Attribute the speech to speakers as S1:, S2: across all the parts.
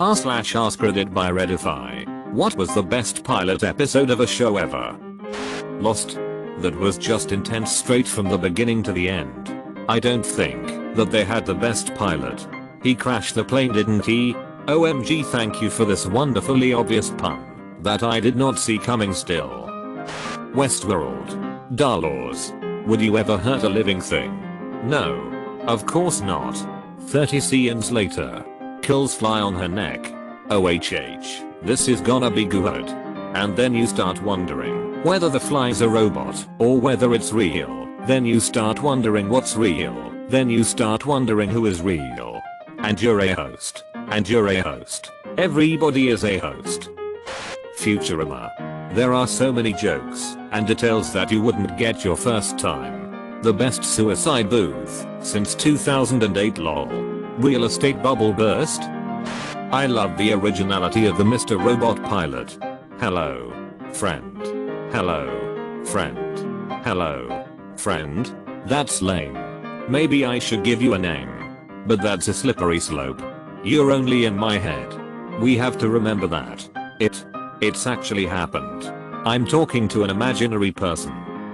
S1: r/AskReddit by Reddify. What was the best pilot episode of a show ever? Lost. That was just intense straight from the beginning to the end. I don't think that they had the best pilot. He crashed the plane, didn't he? OMG, thank you for this wonderfully obvious pun that I did not see coming still. Westworld. Darlaws. Would you ever hurt a living thing? No. Of course not. 30 seconds later. Kills fly on her neck. OHH. This is gonna be good. And then you start wondering whether the fly's a robot or whether it's real. Then you start wondering what's real. Then you start wondering who is real. And you're a host. And you're a host. Everybody is a host. Futurama. There are so many jokes and details that you wouldn't get your first time. The best suicide booth since 2008 lol. Real estate bubble burst. I love the originality of the Mr. Robot pilot. Hello, friend. Hello, friend. Hello, friend. That's lame. Maybe I should give you a name. But that's a slippery slope. You're only in my head. We have to remember that. It's actually happened. I'm talking to an imaginary person.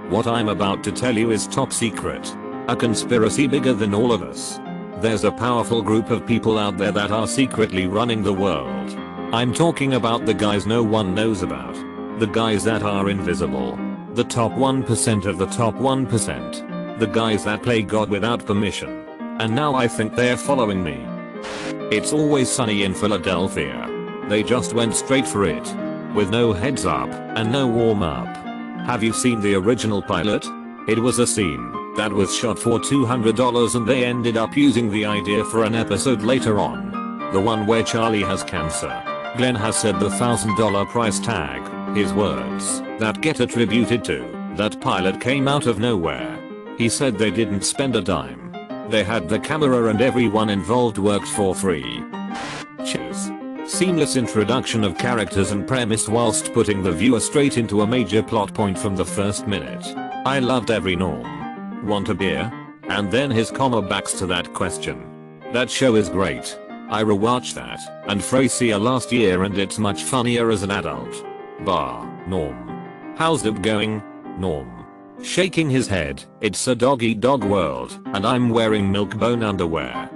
S1: What I'm about to tell you is top secret. A conspiracy bigger than all of us. There's a powerful group of people out there that are secretly running the world. I'm talking about the guys no one knows about. The guys that are invisible. The top 1% of the top 1%. The guys that play God without permission. And now I think they're following me. It's Always Sunny in Philadelphia. They just went straight for it. With no heads up and no warm up. Have you seen the original pilot? It was a scene that was shot for $200 and they ended up using the idea for an episode later on. The one where Charlie has cancer. Glenn has said the $1,000 price tag. His words that get attributed to that pilot came out of nowhere. He said they didn't spend a dime. They had the camera and everyone involved worked for free. Cheers. Seamless introduction of characters and premise whilst putting the viewer straight into a major plot point from the first minute. I loved every Norm. Want a beer? And then his backs to that question. That show is great. I rewatched that and Frasier last year and it's much funnier as an adult. Norm. How's it going, Norm? Shaking his head, it's a dog-eat-dog world and I'm wearing milk-bone underwear.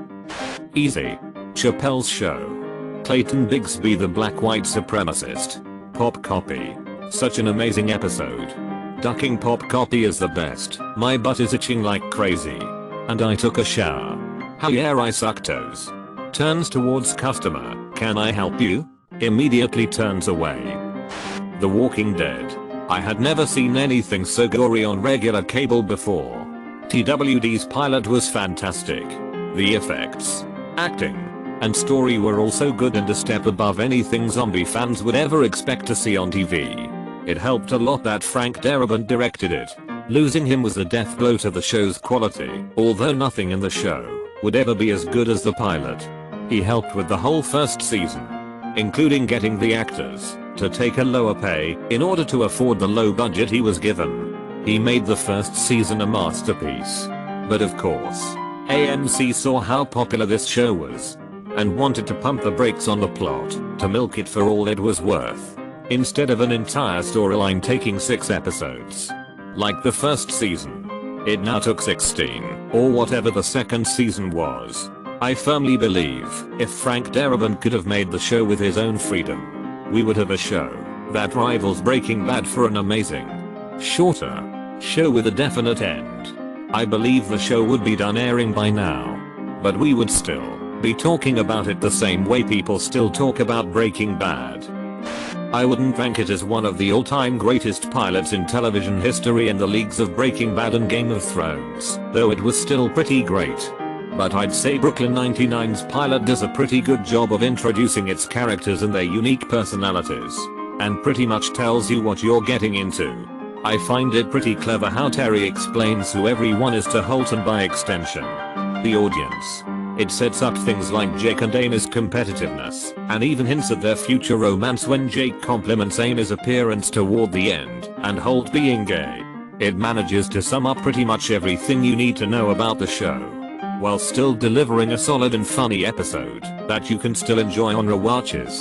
S1: Easy. Chappelle's Show. Clayton Bigsby the black-white supremacist. Pop Copy. Such an amazing episode. Ducking Pop Copy is the best. My butt is itching like crazy. And I took a shower. How yeah, I suck toes. Turns towards customer. Can I help you? Immediately turns away. The Walking Dead. I had never seen anything so gory on regular cable before. TWD's pilot was fantastic. The effects, acting, and story were also good and a step above anything zombie fans would ever expect to see on TV. It helped a lot that Frank Darabont directed it. Losing him was a death blow to the show's quality, although nothing in the show would ever be as good as the pilot. He helped with the whole first season, including getting the actors to take a lower pay in order to afford the low budget he was given. He made the first season a masterpiece. But of course, AMC saw how popular this show was and wanted to pump the brakes on the plot to milk it for all it was worth. Instead of an entire storyline taking 6 episodes, like the first season, it now took 16, or whatever the second season was. I firmly believe if Frank Darabont could have made the show with his own freedom, we would have a show that rivals Breaking Bad for an amazing, shorter show with a definite end. I believe the show would be done airing by now, but we would still be talking about it the same way people still talk about Breaking Bad. I wouldn't rank it as one of the all-time greatest pilots in television history in the leagues of Breaking Bad and Game of Thrones, though it was still pretty great. But I'd say Brooklyn 99's pilot does a pretty good job of introducing its characters and their unique personalities, and pretty much tells you what you're getting into. I find it pretty clever how Terry explains who everyone is to Holt and by extension, the audience. It sets up things like Jake and Amy's competitiveness, and even hints at their future romance when Jake compliments Amy's appearance toward the end, and Holt being gay. It manages to sum up pretty much everything you need to know about the show. while still delivering a solid and funny episode that you can still enjoy on rewatches.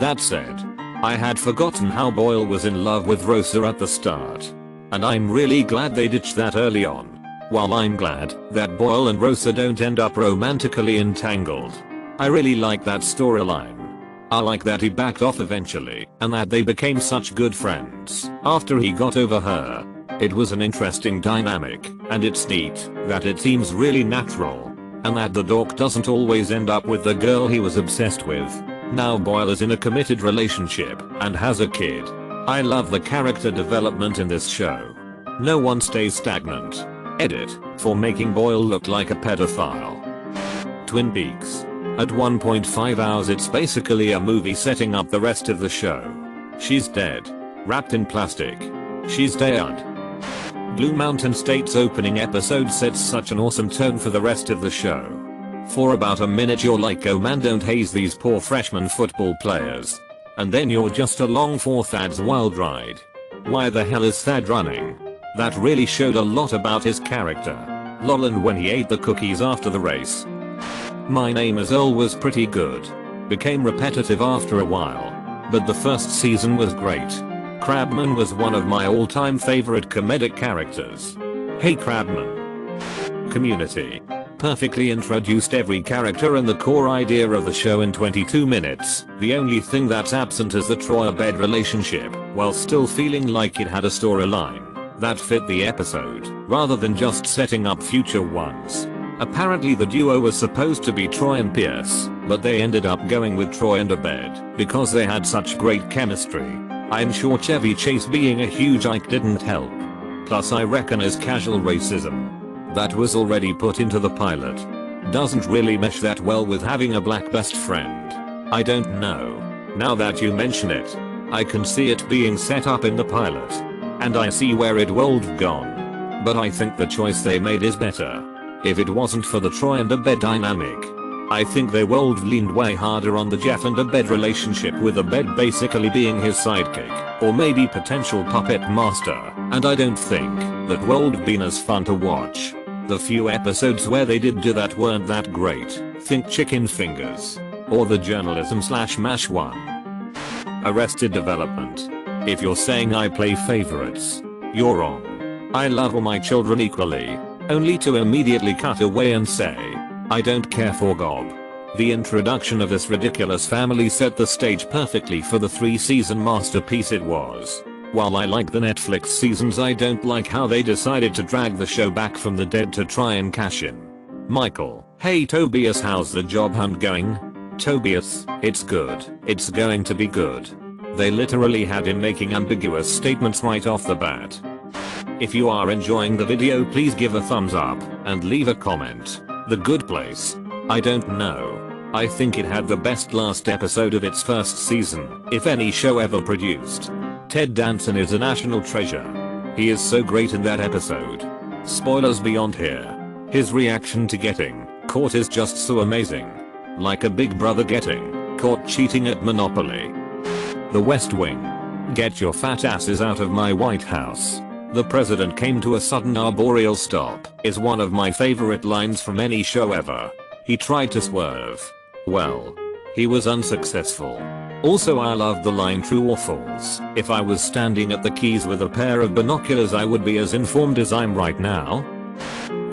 S1: That said, I had forgotten how Boyle was in love with Rosa at the start. And I'm really glad they ditched that early on. While I'm glad that Boyle and Rosa don't end up romantically entangled. I really like that storyline. I like that he backed off eventually and that they became such good friends after he got over her. It was an interesting dynamic, and it's neat that it seems really natural and that the dork doesn't always end up with the girl he was obsessed with. Now Boyle is in a committed relationship and has a kid. I love the character development in this show. No one stays stagnant. Edit for making Boyle look like a pedophile. Twin Peaks. At 1.5 hours it's basically a movie setting up the rest of the show. She's dead. Wrapped in plastic. She's dead. Blue Mountain State's opening episode sets such an awesome tone for the rest of the show. For about a minute you're like, oh man, don't haze these poor freshman football players. And then you're just along for Thad's wild ride. Why the hell is Thad running? That really showed a lot about his character. Lol, and when he ate the cookies after the race. My Name is Earl was pretty good. Became repetitive after a while. But the first season was great. Crabman was one of my all-time favorite comedic characters. Hey Crabman. Community. Perfectly introduced every character and the core idea of the show in 22 minutes. The only thing that's absent is the Troy-Abed relationship, while still feeling like it had a storyline that fit the episode, rather than just setting up future ones. Apparently the duo was supposed to be Troy and Pierce, but they ended up going with Troy and Abed because they had such great chemistry. I'm sure Chevy Chase being a huge Ike didn't help. Plus I reckon his casual racism that was already put into the pilot doesn't really mesh that well with having a black best friend. I don't know. Now that you mention it, I can see it being set up in the pilot. And I see where it would have gone. But I think the choice they made is better. If it wasn't for the Troy and Abed dynamic, I think they would have leaned way harder on the Jeff and Abed relationship, with Abed basically being his sidekick, or maybe potential puppet master, and I don't think that would have been as fun to watch. The few episodes where they did do that weren't that great. Think Chicken Fingers, or the journalism/MASH one. Arrested Development. If you're saying I play favorites, you're wrong. I love all my children equally, only to immediately cut away and say, I don't care for Gob. The introduction of this ridiculous family set the stage perfectly for the 3-season masterpiece it was. While I like the Netflix seasons, I don't like how they decided to drag the show back from the dead to try and cash in. Michael, hey Tobias, how's the job hunt going? Tobias, it's good. It's going to be good. They literally had him making ambiguous statements right off the bat. If you are enjoying the video, please give a thumbs up and leave a comment. The Good Place. I don't know. I think it had the best last episode of its first season, if any show ever produced. Ted Danson is a national treasure. He is so great in that episode. Spoilers beyond here. His reaction to getting caught is just so amazing. Like a big brother getting caught cheating at Monopoly. The West Wing. Get your fat asses out of my White House. The president came to a sudden arboreal stop is one of my favorite lines from any show ever. He tried to swerve. Well, he was unsuccessful. Also I love the line true or false. If I was standing at the keys with a pair of binoculars, I would be as informed as I'm right now.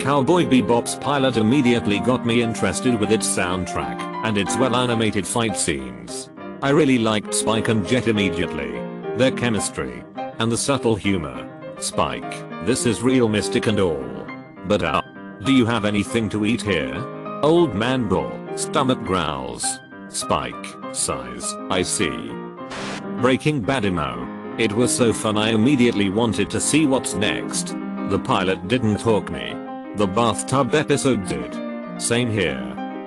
S1: Cowboy Bebop's pilot immediately got me interested with its soundtrack and its well animated fight scenes. I really liked Spike and Jet immediately. Their chemistry and the subtle humor. Spike, this is real mystic and all. But do you have anything to eat here? Old man bull, stomach growls. Spike, sighs, I see. Breaking Bad emo. It was so fun, I immediately wanted to see what's next. The pilot didn't hook me. The bathtub episode did. Same here.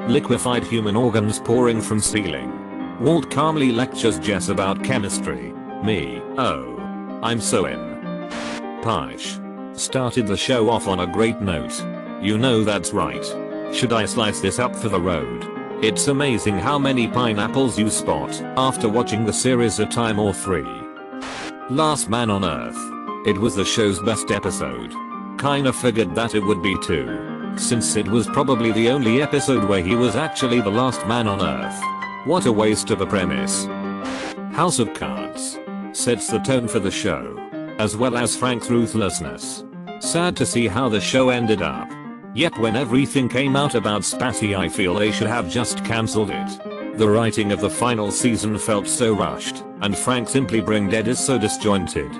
S1: Liquefied human organs pouring from ceiling. Walt calmly lectures Jess about chemistry. Me, oh. I'm so in. Pish. Started the show off on a great note. You know that's right. Should I slice this up for the road? It's amazing how many pineapples you spot after watching the series a time or 3. Last Man on Earth. It was the show's best episode. Kinda figured that it would be too. since it was probably the only episode where he was actually the last man on Earth. What a waste of a premise. House of Cards sets the tone for the show, as well as Frank's ruthlessness. Sad to see how the show ended up. Yet when everything came out about Spatty, I feel they should have just cancelled it. The writing of the final season felt so rushed, and Frank simply brain dead is so disjointed.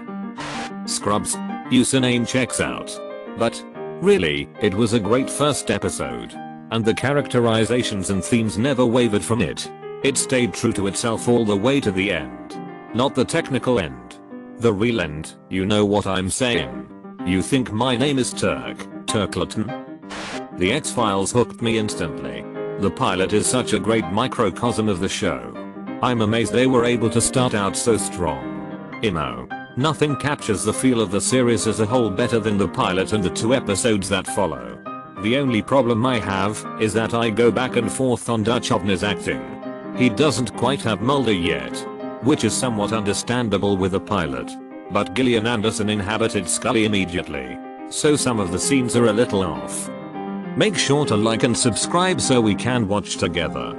S1: Scrubs, username checks out. But really, it was a great first episode, and the characterizations and themes never wavered from it. It stayed true to itself all the way to the end. Not the technical end. The real end, you know what I'm saying. You think my name is Turkleton? The X-Files hooked me instantly. The pilot is such a great microcosm of the show. I'm amazed they were able to start out so strong. Nothing captures the feel of the series as a whole better than the pilot and the 2 episodes that follow. The only problem I have is that I go back and forth on Duchovny's acting. He doesn't quite have Mulder yet, which is somewhat understandable with a pilot. But Gillian Anderson inhabited Scully immediately, so some of the scenes are a little off. Make sure to like and subscribe so we can watch together.